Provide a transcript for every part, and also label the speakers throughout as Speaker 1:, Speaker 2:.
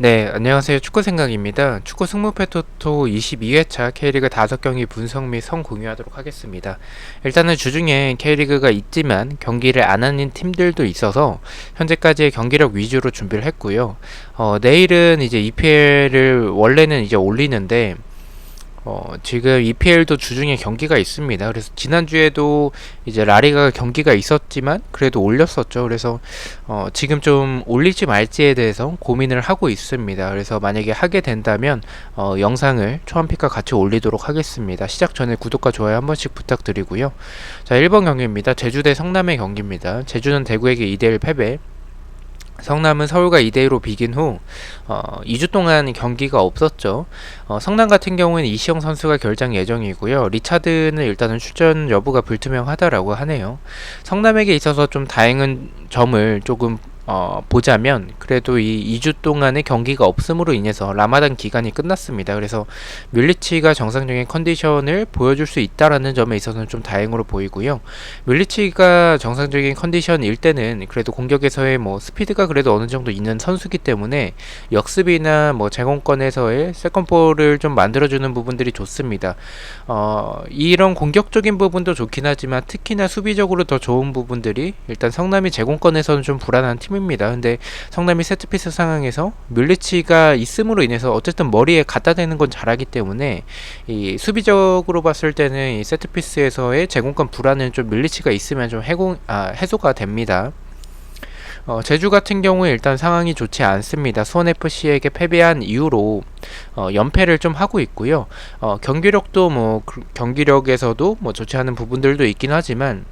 Speaker 1: 네, 안녕하세요. 축구생각입니다. 축구 승무패토토 22회차 K리그 5경기 분석 및 성 공유하도록 하겠습니다. 일단은 주중에 K리그가 있지만 경기를 안 하는 팀들도 있어서 현재까지의 경기력 위주로 준비를 했고요. 내일은 이제 EPL을 원래는 이제 올리는데 지금 EPL도 주중에 경기가 있습니다. 그래서 지난주에도 이제 라리가 경기가 있었지만 그래도 올렸었죠. 그래서 지금 좀 올릴지 말지에 대해서 고민을 하고 있습니다. 그래서 만약에 하게 된다면 영상을 초안픽과 같이 올리도록 하겠습니다. 시작 전에 구독과 좋아요 한 번씩 부탁드리고요. 자, 1번 경기입니다. 제주 대 성남의 경기입니다. 제주는 대구에게 2대1 패배, 성남은 서울과 2대2로 비긴 후 2주 동안 경기가 없었죠. 성남 같은 경우에는 이시영 선수가 결장 예정이고요. 리차드는 일단은 출전 여부가 불투명하다라고 하네요. 성남에게 있어서 좀 다행한 점을 조금 보자면 그래도 이 2주 동안의 경기가 없음으로 인해서 라마단 기간이 끝났습니다. 그래서 뮬리치가 정상적인 컨디션을 보여줄 수 있다라는 점에 있어서는 좀 다행으로 보이고요. 뮬리치가 정상적인 컨디션일 때는 그래도 공격에서의 뭐 스피드가 그래도 어느 정도 있는 선수기 때문에 역습이나 뭐 제공권에서의 세컨볼을 좀 만들어주는 부분들이 좋습니다. 이런 공격적인 부분도 좋긴 하지만 특히나 수비적으로 더 좋은 부분들이 일단 성남이 제공권에서는 좀 불안한 팀입니다. 근데 성남이 세트피스 상황에서 뮬리치가 있음으로 인해서 어쨌든 머리에 갖다 대는 건 잘하기 때문에 이 수비적으로 봤을 때는 이 세트피스에서의 제공권 불안은 좀 뮬리치가 있으면 좀 해소가 됩니다. 제주 같은 경우에 일단 상황이 좋지 않습니다. 수원FC에게 패배한 이후로 연패를 좀 하고 있고요. 경기력도 경기력에서도 뭐 좋지 않은 부분들도 있긴 하지만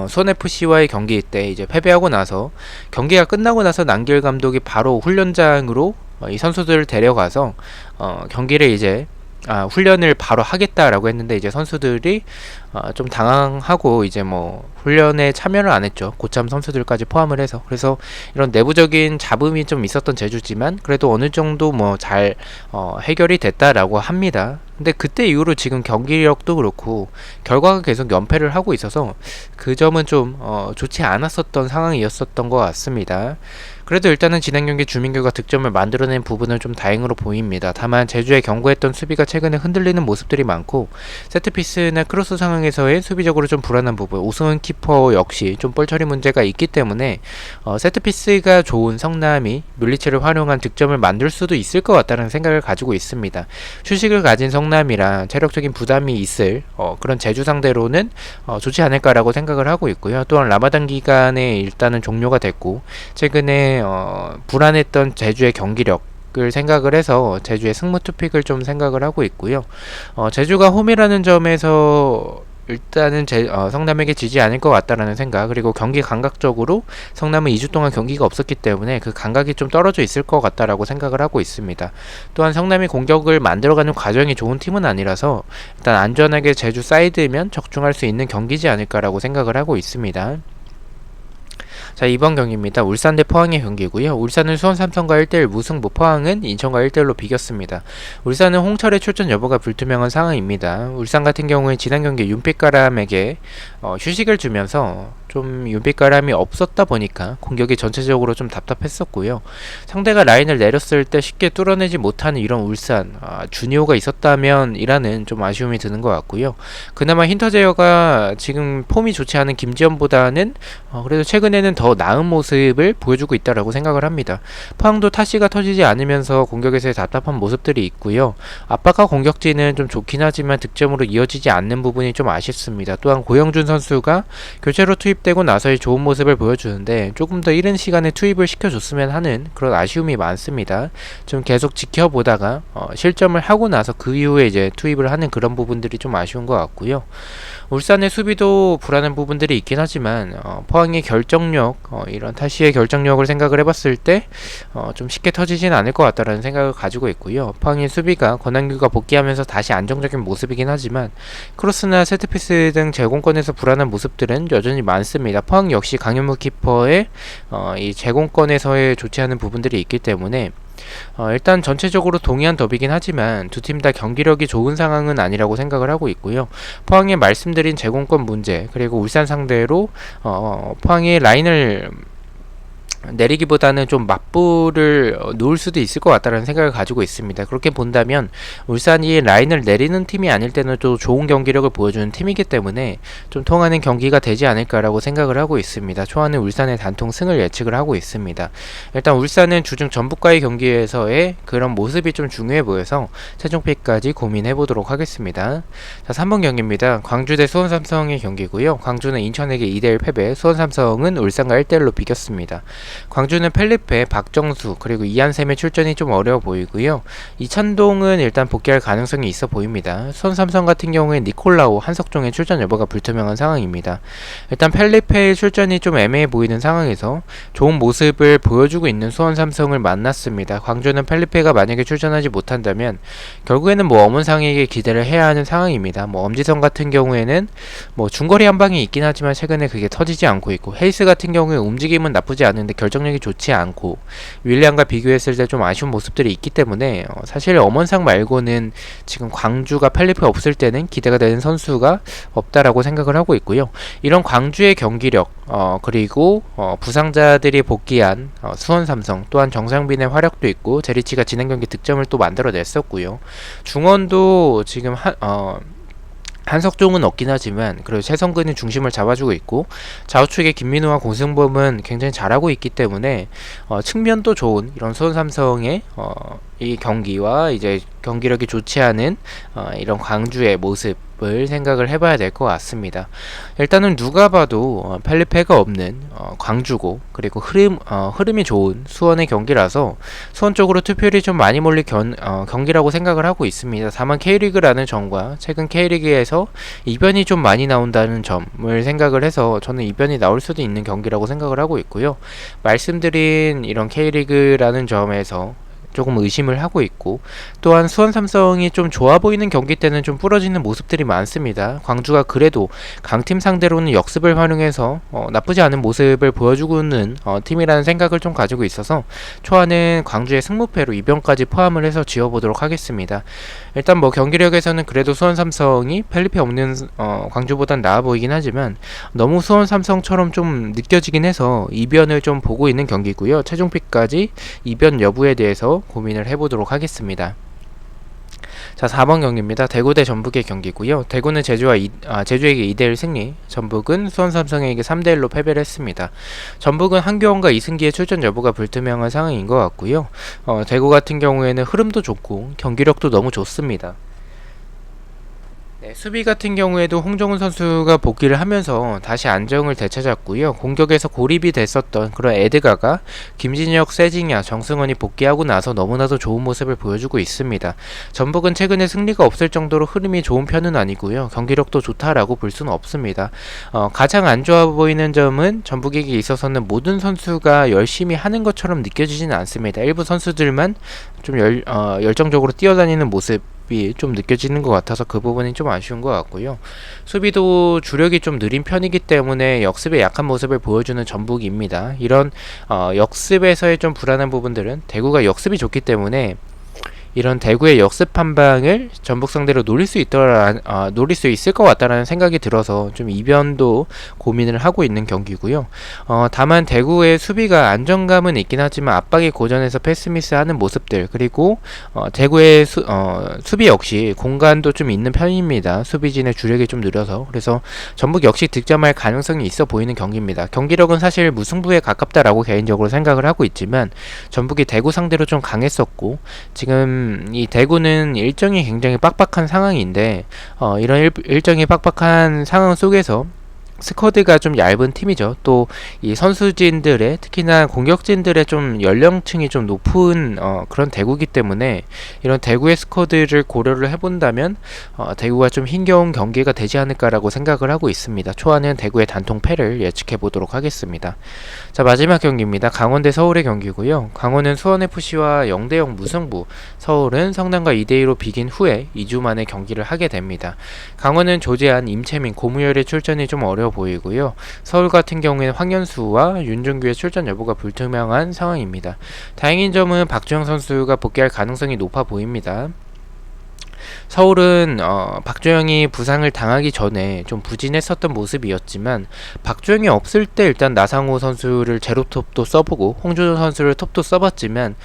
Speaker 1: 수원FC와의 경기 때 이제 패배하고 나서 경기가 끝나고 나서 남길 감독이 바로 훈련장으로 이 선수들을 데려가서 경기를 이제 훈련을 바로 하겠다라고 했는데 이제 선수들이 좀 당황하고 이제 뭐 훈련에 참여를 안 했죠. 고참 선수들까지 포함을 해서. 그래서 이런 내부적인 잡음이 좀 있었던 제주지만 그래도 어느 정도 뭐 잘 해결이 됐다라고 합니다. 근데 그때 이후로 지금 경기력도 그렇고 결과가 계속 연패를 하고 있어서 그 점은 좀 좋지 않았었던 상황이었었던 것 같습니다. 그래도 일단은 지난 경기 주민규가 득점을 만들어낸 부분은 좀 다행으로 보입니다. 다만 제주의 견고했던 수비가 최근에 흔들리는 모습들이 많고 세트피스나 크로스 상황에서의 수비적으로 좀 불안한 부분, 오승훈 키퍼 역시 좀 볼 처리 문제가 있기 때문에 세트피스가 좋은 성남이 뮬리치를 활용한 득점을 만들 수도 있을 것 같다는 생각을 가지고 있습니다. 휴식을 가진 성남이라 체력적인 부담이 있을 그런 제주 상대로는 좋지 않을까라고 생각을 하고 있고요. 또한 라마단 기간에 일단은 종료가 됐고 최근에 불안했던 제주의 경기력을 생각을 해서 제주의 승무 투픽을 좀 생각을 하고 있고요. 제주가 홈이라는 점에서 일단은 성남에게 지지 않을 것 같다라는 생각, 그리고 경기 감각적으로 성남은 2주 동안 경기가 없었기 때문에 그 감각이 좀 떨어져 있을 것 같다라고 생각을 하고 있습니다. 또한 성남이 공격을 만들어가는 과정이 좋은 팀은 아니라서 일단 안전하게 제주 사이드면 적중할 수 있는 경기지 않을까라고 생각을 하고 있습니다. 자, 이번 경기입니다. 울산 대 포항의 경기고요. 울산은 수원 삼성과 1대1 무승부, 포항은 인천과 1대1로 비겼습니다. 울산은 홍철의 출전 여부가 불투명한 상황입니다. 울산 같은 경우에 지난 경기 윤빛가람에게 휴식을 주면서 좀 윤빛가람이 없었다 보니까 공격이 전체적으로 좀 답답했었고요. 상대가 라인을 내렸을 때 쉽게 뚫어내지 못하는 이런 울산, 주니오가 있었다면 이라는 좀 아쉬움이 드는 것 같고요. 그나마 힌터제어가 지금 폼이 좋지 않은 김지현보다는 그래도 최근에는 더 나은 모습을 보여주고 있다라고 생각을 합니다. 포항도 타시가 터지지 않으면서 공격에서의 답답한 모습들이 있고요. 압박과 공격진은 좀 좋긴 하지만 득점으로 이어지지 않는 부분이 좀 아쉽습니다. 또한 고영준 선수가 교체로 투입되고 나서의 좋은 모습을 보여주는데 조금 더 이른 시간에 투입을 시켜줬으면 하는 그런 아쉬움이 많습니다. 좀 계속 지켜보다가 실점을 하고 나서 그 이후에 이제 투입을 하는 그런 부분들이 좀 아쉬운 것 같고요. 울산의 수비도 불안한 부분들이 있긴 하지만 포항의 결정력, 이런 타시의 결정력을 생각을 해봤을 때 좀 쉽게 터지진 않을 것 같다라는 생각을 가지고 있고요. 포항의 수비가 권한규가 복귀하면서 다시 안정적인 모습이긴 하지만 크로스나 세트피스 등 제공권에서 불안한 모습들은 여전히 많습니다. 포항 역시 강현무 키퍼의 이 제공권에서의 좋지 않은 부분들이 있기 때문에 일단 전체적으로 동의한 더비긴 하지만 두 팀 다 경기력이 좋은 상황은 아니라고 생각을 하고 있고요. 포항에 말씀드린 제공권 문제, 그리고 울산 상대로 포항이 라인을 내리기보다는 좀 맞불을 놓을 수도 있을 것 같다는 생각을 가지고 있습니다. 그렇게 본다면 울산이 라인을 내리는 팀이 아닐 때는 또 좋은 경기력을 보여주는 팀이기 때문에 좀 통하는 경기가 되지 않을까라고 생각을 하고 있습니다. 초안은 울산의 단통 승을 예측을 하고 있습니다. 일단 울산은 주중 전북과의 경기에서의 그런 모습이 좀 중요해 보여서 최종픽까지 고민해 보도록 하겠습니다. 자, 3번 경기입니다. 광주 대 수원 삼성의 경기고요. 광주는 인천에게 2대1 패배, 수원 삼성은 울산과 1대1로 비겼습니다. 광주는 펠리페, 박정수 그리고 이한샘의 출전이 좀 어려워 보이고요. 이찬동은 일단 복귀할 가능성이 있어 보입니다. 수원 삼성 같은 경우에 니콜라오, 한석종의 출전 여부가 불투명한 상황입니다. 일단 펠리페의 출전이 좀 애매해 보이는 상황에서 좋은 모습을 보여주고 있는 수원 삼성을 만났습니다. 광주는 펠리페가 만약에 출전하지 못한다면 결국에는 뭐 엄원상에게 기대를 해야 하는 상황입니다. 뭐 엄지성 같은 경우에는 뭐 중거리 한 방이 있긴 하지만 최근에 그게 터지지 않고 있고, 헤이스 같은 경우에 움직임은 나쁘지 않은데 결정력이 좋지 않고, 윌리안과 비교했을 때 좀 아쉬운 모습들이 있기 때문에 사실 엄원상 말고는 지금 광주가 펠리페 없을 때는 기대가 되는 선수가 없다라고 생각을 하고 있고요. 이런 광주의 경기력 그리고 부상자들이 복귀한 수원 삼성, 또한 정상빈의 활약도 있고 제리치가 지난 경기 득점을 또 만들어냈었고요. 중원도 지금 한석종은 없긴 하지만 그래도 최성근이 중심을 잡아주고 있고, 좌우측에 김민우와 고승범은 굉장히 잘하고 있기 때문에 측면도 좋은 이런 수원 삼성의 이 경기와 이제 경기력이 좋지 않은 이런 광주의 모습을 생각을 해봐야 될 것 같습니다. 일단은 누가 봐도 펠리페가 없는 광주고, 그리고 흐름이 좋은 수원의 경기라서 수원 쪽으로 투표율이 좀 많이 몰릴 경기라고 생각을 하고 있습니다. 다만 K리그라는 점과 최근 K리그에서 이변이 좀 많이 나온다는 점을 생각을 해서 저는 이변이 나올 수도 있는 경기라고 생각을 하고 있고요. 말씀드린 이런 K리그라는 점에서 조금 의심을 하고 있고, 또한 수원 삼성이 좀 좋아 보이는 경기 때는 좀 부러지는 모습들이 많습니다. 광주가 그래도 강팀 상대로는 역습을 활용해서 나쁘지 않은 모습을 보여주고는 팀이라는 생각을 좀 가지고 있어서 초안은 광주의 승무패로 이변까지 포함을 해서 지어보도록 하겠습니다. 일단 뭐 경기력에서는 그래도 수원 삼성이 펠리페 없는 광주보단 나아 보이긴 하지만 너무 수원 삼성처럼 좀 느껴지긴 해서 이변을 좀 보고 있는 경기고요. 최종픽까지 이변 여부에 대해서 고민을 해보도록 하겠습니다. 자, 4번 경기입니다. 대구 대 전북의 경기고요. 대구는 제주에게 2대1 승리, 전북은 수원 삼성에게 3대1로 패배를 했습니다. 전북은 한교원과 이승기의 출전 여부가 불투명한 상황인 것 같고요. 대구 같은 경우에는 흐름도 좋고 경기력도 너무 좋습니다. 네, 수비 같은 경우에도 홍정훈 선수가 복귀를 하면서 다시 안정을 되찾았고요. 공격에서 고립이 됐었던 그런 에드가가 김진혁, 세징야, 정승원이 복귀하고 나서 너무나도 좋은 모습을 보여주고 있습니다. 전북은 최근에 승리가 없을 정도로 흐름이 좋은 편은 아니고요. 경기력도 좋다라고 볼 수는 없습니다. 가장 안 좋아 보이는 점은 전북에게 있어서는 모든 선수가 열심히 하는 것처럼 느껴지지는 않습니다. 일부 선수들만 좀 열정적으로 뛰어다니는 모습 좀 느껴지는 것 같아서 그 부분이 좀 아쉬운 것 같고요. 수비도 주력이 좀 느린 편이기 때문에 역습에 약한 모습을 보여주는 전북입니다. 이런 역습에서의 좀 불안한 부분들은 대구가 역습이 좋기 때문에 이런 대구의 역습 한 방을 전북 상대로 노릴 수 있을 것 같다라는 생각이 들어서 좀 이변도 고민을 하고 있는 경기고요. 다만 대구의 수비가 안정감은 있긴 하지만 압박이 고전해서 패스미스하는 모습들, 그리고 대구의 수비 역시 공간도 좀 있는 편입니다. 수비진의 주력이 좀 느려서. 그래서 전북 역시 득점할 가능성이 있어 보이는 경기입니다. 경기력은 사실 무승부에 가깝다라고 개인적으로 생각을 하고 있지만 전북이 대구 상대로 좀 강했었고, 지금 이 대구는 일정이 굉장히 빡빡한 상황인데 이런 일정이 빡빡한 상황 속에서 스쿼드가 좀 얇은 팀이죠. 또 이 선수진들의, 특히나 공격진들의 좀 연령층이 좀 높은 그런 대구기 때문에 이런 대구의 스쿼드를 고려를 해본다면 대구가 좀 힘겨운 경기가 되지 않을까라고 생각을 하고 있습니다. 초안은 대구의 단통 패를 예측해 보도록 하겠습니다. 자, 마지막 경기입니다. 강원 대 서울의 경기고요. 강원은 수원FC와 0대0 무승부, 서울은 성남과 2대2로 비긴 후에 2주 만에 경기를 하게 됩니다. 강원은 조재한, 임채민, 고무열의 출전이 좀 어려워 보이고요. 서울 같은 경우에는 황현수와 윤종규의 출전 여부가 불투명한 상황입니다. 다행인 점은 박주영 선수가 복귀할 가능성이 높아 보입니다. 서울은 박주영이 부상을 당하기 전에 좀 부진했었던 모습이었지만 박주영이 없을 때 일단 나상호 선수를 제로톱도 써보고 홍준호 선수를 톱도 써봤지만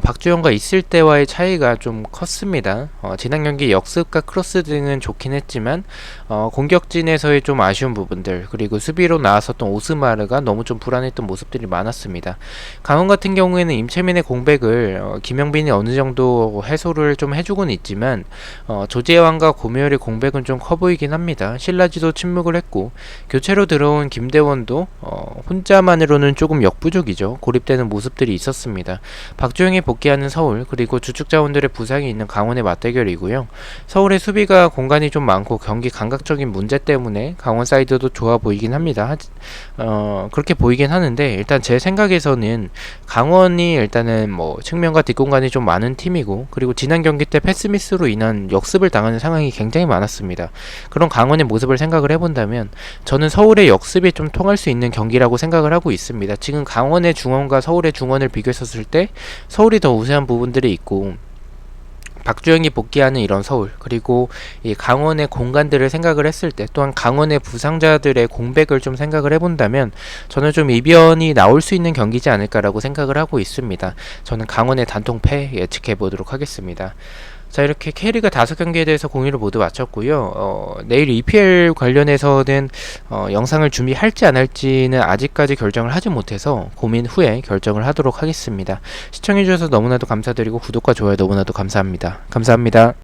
Speaker 1: 박주영과 있을 때와의 차이가 좀 컸습니다. 지난 경기 역습과 크로스 등은 좋긴 했지만 공격진에서의 좀 아쉬운 부분들, 그리고 수비로 나왔었던 오스마르가 너무 좀 불안했던 모습들이 많았습니다. 강원 같은 경우에는 임채민의 공백을 김영빈이 어느 정도 해소를 좀 해주고는 있지만 조재환과 고묘열의 공백은 좀 커 보이긴 합니다. 신라지도 침묵을 했고 교체로 들어온 김대원도 혼자만으로는 조금 역부족이죠. 고립되는 모습들이 있었습니다. 박주영이 복귀하는 서울, 그리고 주축 자원들의 부상이 있는 강원의 맞대결이고요. 서울의 수비가 공간이 좀 많고 경기 감각적인 문제 때문에 강원 사이드도 좋아 보이긴 합니다. 그렇게 보이긴 하는데 일단 제 생각에서는 강원이 일단은 뭐 측면과 뒷공간이 좀 많은 팀이고, 그리고 지난 경기 때 패스미스로 인한 역습을 당하는 상황이 굉장히 많았습니다. 그런 강원의 모습을 생각을 해본다면 저는 서울의 역습이 좀 통할 수 있는 경기라고 생각을 하고 있습니다. 지금 강원의 중원과 서울의 중원을 비교했었을 때 서울이 더 우세한 부분들이 있고, 박주영이 복귀하는 이런 서울, 그리고 이 강원의 공간들을 생각을 했을 때, 또한 강원의 부상자들의 공백을 좀 생각을 해본다면 저는 좀 이변이 나올 수 있는 경기지 않을까라고 생각을 하고 있습니다. 저는 강원의 단통패 예측해 보도록 하겠습니다. 자, 이렇게 K리그 5경기에 대해서 공유를 모두 마쳤고요. 내일 EPL 관련해서는 영상을 준비할지 안 할지는 아직까지 결정을 하지 못해서 고민 후에 결정을 하도록 하겠습니다. 시청해주셔서 너무나도 감사드리고 구독과 좋아요 너무나도 감사합니다. 감사합니다.